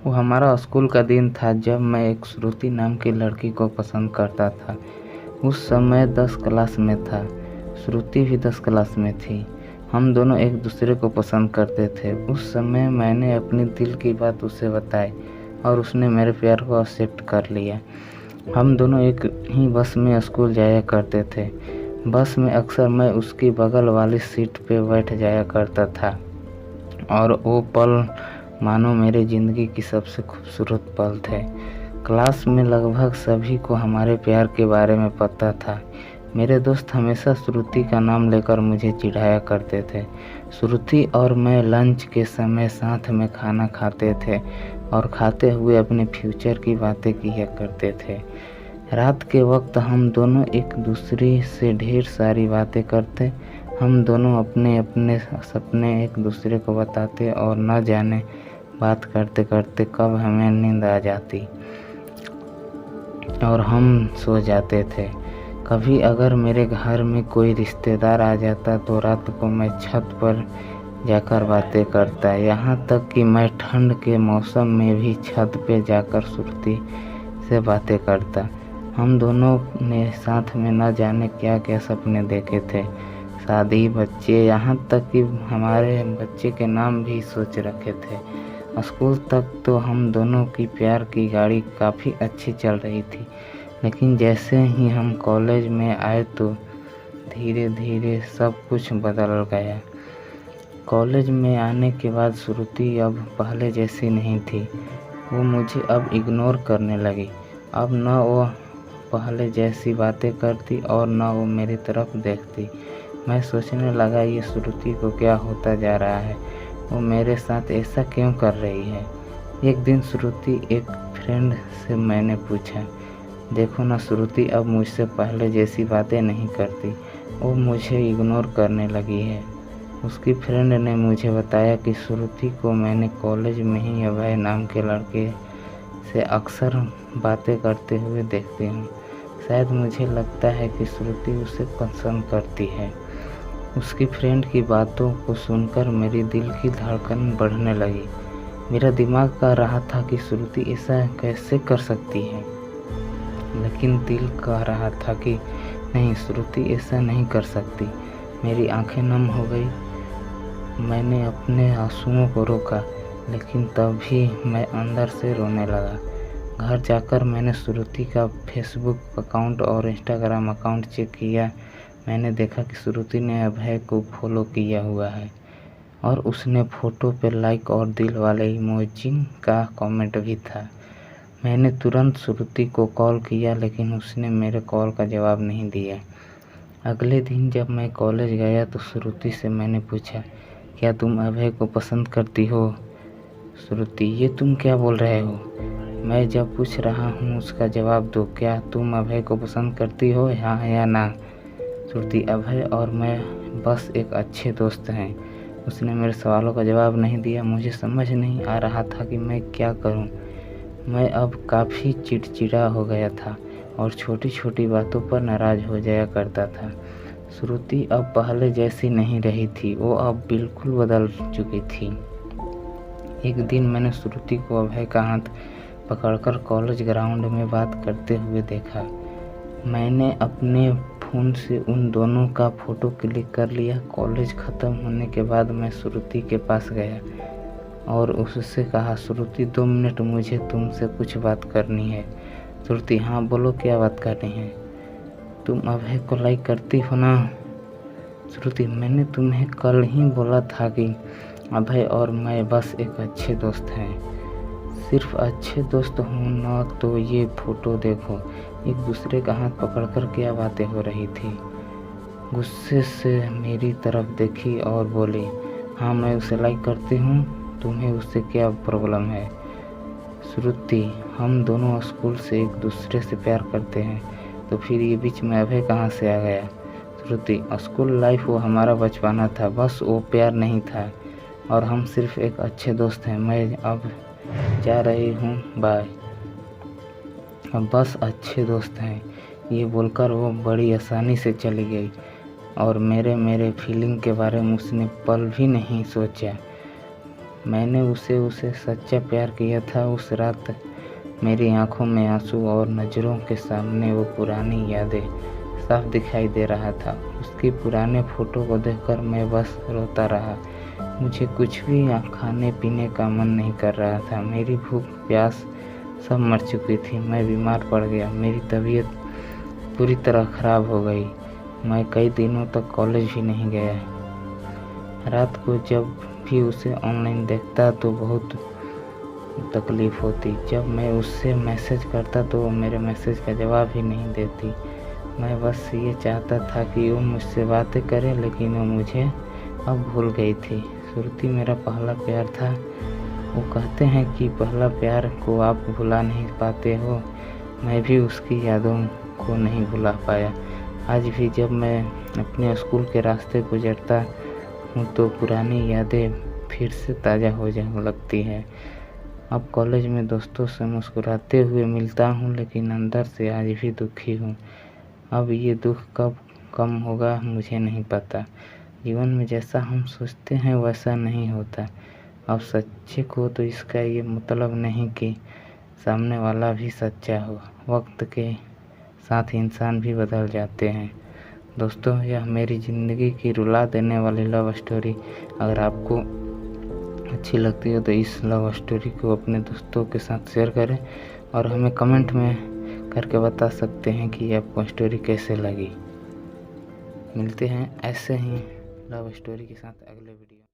वो हमारा स्कूल का दिन था जब मैं एक श्रुति नाम की लड़की को पसंद करता था। उस समय 10 क्लास में था, श्रुति भी 10 क्लास में थी। हम दोनों एक दूसरे को पसंद करते थे। उस समय मैंने अपनी दिल की बात उसे बताई और उसने मेरे प्यार को एक्सेप्ट कर लिया। हम दोनों एक ही बस में स्कूल जाया करते थे। बस में अक्सर मैं उसकी बगल वाली सीट पे बैठ जाया करता था और वो पल मानो मेरी ज़िंदगी की सबसे खूबसूरत पल थे। क्लास में लगभग सभी को हमारे प्यार के बारे में पता था। मेरे दोस्त हमेशा श्रुति का नाम लेकर मुझे चिढ़ाया करते थे। श्रुति और मैं लंच के समय साथ में खाना खाते थे और खाते हुए अपने फ्यूचर की बातें किया करते थे। रात के वक्त हम दोनों एक दूसरे से ढेर सारी बातें करते। हम दोनों अपने अपने सपने एक दूसरे को बताते और न जाने बात करते करते कब हमें नींद आ जाती और हम सो जाते थे। कभी अगर मेरे घर में कोई रिश्तेदार आ जाता तो रात को मैं छत पर जाकर बातें करता। यहाँ तक कि मैं ठंड के मौसम में भी छत पे जाकर श्रुति से बातें करता। हम दोनों ने साथ में न जाने क्या क्या सपने देखे थे, शादी, बच्चे, यहाँ तक कि हमारे बच्चे के नाम भी सोच रखे थे। स्कूल तक तो हम दोनों की प्यार की गाड़ी काफ़ी अच्छी चल रही थी, लेकिन जैसे ही हम कॉलेज में आए तो धीरे धीरे सब कुछ बदल गया। कॉलेज में आने के बाद श्रुति अब पहले जैसी नहीं थी। वो मुझे अब इग्नोर करने लगी। अब न वो पहले जैसी बातें करती और न वो मेरी तरफ देखती। मैं सोचने लगा ये श्रुति को क्या होता जा रहा है, वो मेरे साथ ऐसा क्यों कर रही है। एक दिन श्रुति एक फ्रेंड से मैंने पूछा, देखो ना श्रुति अब मुझसे पहले जैसी बातें नहीं करती, वो मुझे इग्नोर करने लगी है। उसकी फ्रेंड ने मुझे बताया कि श्रुति को मैंने कॉलेज में ही अभय नाम के लड़के से अक्सर बातें करते हुए देखती हूँ। शायद मुझे लगता है कि श्रुति उसे पसंद करती है। उसकी फ्रेंड की बातों को सुनकर मेरी दिल की धड़कन बढ़ने लगी। मेरा दिमाग कह रहा था कि श्रुति ऐसा कैसे कर सकती है, लेकिन दिल कह रहा था कि नहीं, श्रुति ऐसा नहीं कर सकती। मेरी आंखें नम हो गई। मैंने अपने आंसुओं को रोका, लेकिन तभी मैं अंदर से रोने लगा। घर जाकर मैंने श्रुति का फेसबुक अकाउंट और इंस्टाग्राम अकाउंट चेक किया। मैंने देखा कि श्रुति ने अभय को फॉलो किया हुआ है और उसने फ़ोटो पर लाइक और दिल वाले इमोजी का कमेंट भी था। मैंने तुरंत श्रुति को कॉल किया, लेकिन उसने मेरे कॉल का जवाब नहीं दिया। अगले दिन जब मैं कॉलेज गया तो श्रुति से मैंने पूछा, क्या तुम अभय को पसंद करती हो? श्रुति, ये तुम क्या बोल रहे हो? मैं जब पूछ रहा हूँ उसका जवाब दो। क्या तुम अभय को पसंद करती हो, हाँ या ना? श्रुति, अभय और मैं बस एक अच्छे दोस्त हैं। उसने मेरे सवालों का जवाब नहीं दिया। मुझे समझ नहीं आ रहा था कि मैं क्या करूं। मैं अब काफ़ी चिड़चिड़ा हो गया था और छोटी छोटी बातों पर नाराज़ हो जाया करता था। श्रुति अब पहले जैसी नहीं रही थी, वो अब बिल्कुल बदल चुकी थी। एक दिन मैंने श्रुति को अभय का हाथ पकड़कर कॉलेज ग्राउंड में बात करते हुए देखा। मैंने अपने फ़ोन से उन दोनों का फ़ोटो क्लिक कर लिया। कॉलेज ख़त्म होने के बाद मैं श्रुति के पास गया और उससे कहा, श्रुति 2 मिनट, मुझे तुमसे कुछ बात करनी है। श्रुति, हाँ बोलो, क्या बात करनी है? तुम अभय को लाइक करती हो ना? श्रुति, मैंने तुम्हें कल ही बोला था कि अभय और मैं बस एक अच्छे दोस्त हैं। सिर्फ अच्छे दोस्त हों ना, तो ये फ़ोटो देखो। एक दूसरे का हाथ पकड़कर क्या बातें हो रही थी। गुस्से से मेरी तरफ देखी और बोली, हाँ मैं उसे लाइक करती हूँ, तुम्हें उससे क्या प्रॉब्लम है? श्रुति, हम दोनों स्कूल से एक दूसरे से प्यार करते हैं, तो फिर ये बीच में अभय कहाँ से आ गया? श्रुति, स्कूल लाइफ वो हमारा बचपना था, बस वो प्यार नहीं था और हम सिर्फ एक अच्छे दोस्त हैं। मैं अब जा रही हूँ, बाय। हम बस अच्छे दोस्त हैं, ये बोलकर वो बड़ी आसानी से चली गई और मेरे फीलिंग के बारे में उसने पल भी नहीं सोचा। मैंने उसे सच्चा प्यार किया था। उस रात मेरी आंखों में आंसू और नज़रों के सामने वो पुरानी यादें साफ दिखाई दे रहा था। उसकी पुराने फ़ोटो को देखकर मैं बस रोता रहा। मुझे कुछ भी खाने पीने का मन नहीं कर रहा था। मेरी भूख प्यास सब मर चुकी थी। मैं बीमार पड़ गया। मेरी तबीयत पूरी तरह ख़राब हो गई। मैं कई दिनों तक कॉलेज भी नहीं गया। रात को जब भी उसे ऑनलाइन देखता तो बहुत तकलीफ़ होती। जब मैं उससे मैसेज करता तो वो मेरे मैसेज का जवाब ही नहीं देती। मैं बस ये चाहता था कि वो मुझसे बातें करे, लेकिन वो मुझे अब भूल गई थी। श्रुति मेरा पहला प्यार था। वो कहते हैं कि पहला प्यार को आप भुला नहीं पाते हो। मैं भी उसकी यादों को नहीं भुला पाया। आज भी जब मैं अपने स्कूल के रास्ते गुजरता हूँ तो पुरानी यादें फिर से ताज़ा हो जाने लगती है। अब कॉलेज में दोस्तों से मुस्कुराते हुए मिलता हूँ, लेकिन अंदर से आज भी दुखी हूँ। अब ये दुख कब कम होगा मुझे नहीं पता। जीवन में जैसा हम सोचते हैं वैसा नहीं होता। अब सच्चे को तो इसका ये मतलब नहीं कि सामने वाला भी सच्चा हो। वक्त के साथ इंसान भी बदल जाते हैं। दोस्तों, यह मेरी ज़िंदगी की रुला देने वाली लव स्टोरी अगर आपको अच्छी लगती है तो इस लव स्टोरी को अपने दोस्तों के साथ शेयर करें और हमें कमेंट में करके बता सकते हैं कि आपको स्टोरी कैसे लगी। मिलते हैं ऐसे ही लव स्टोरी के साथ अगले वीडियो।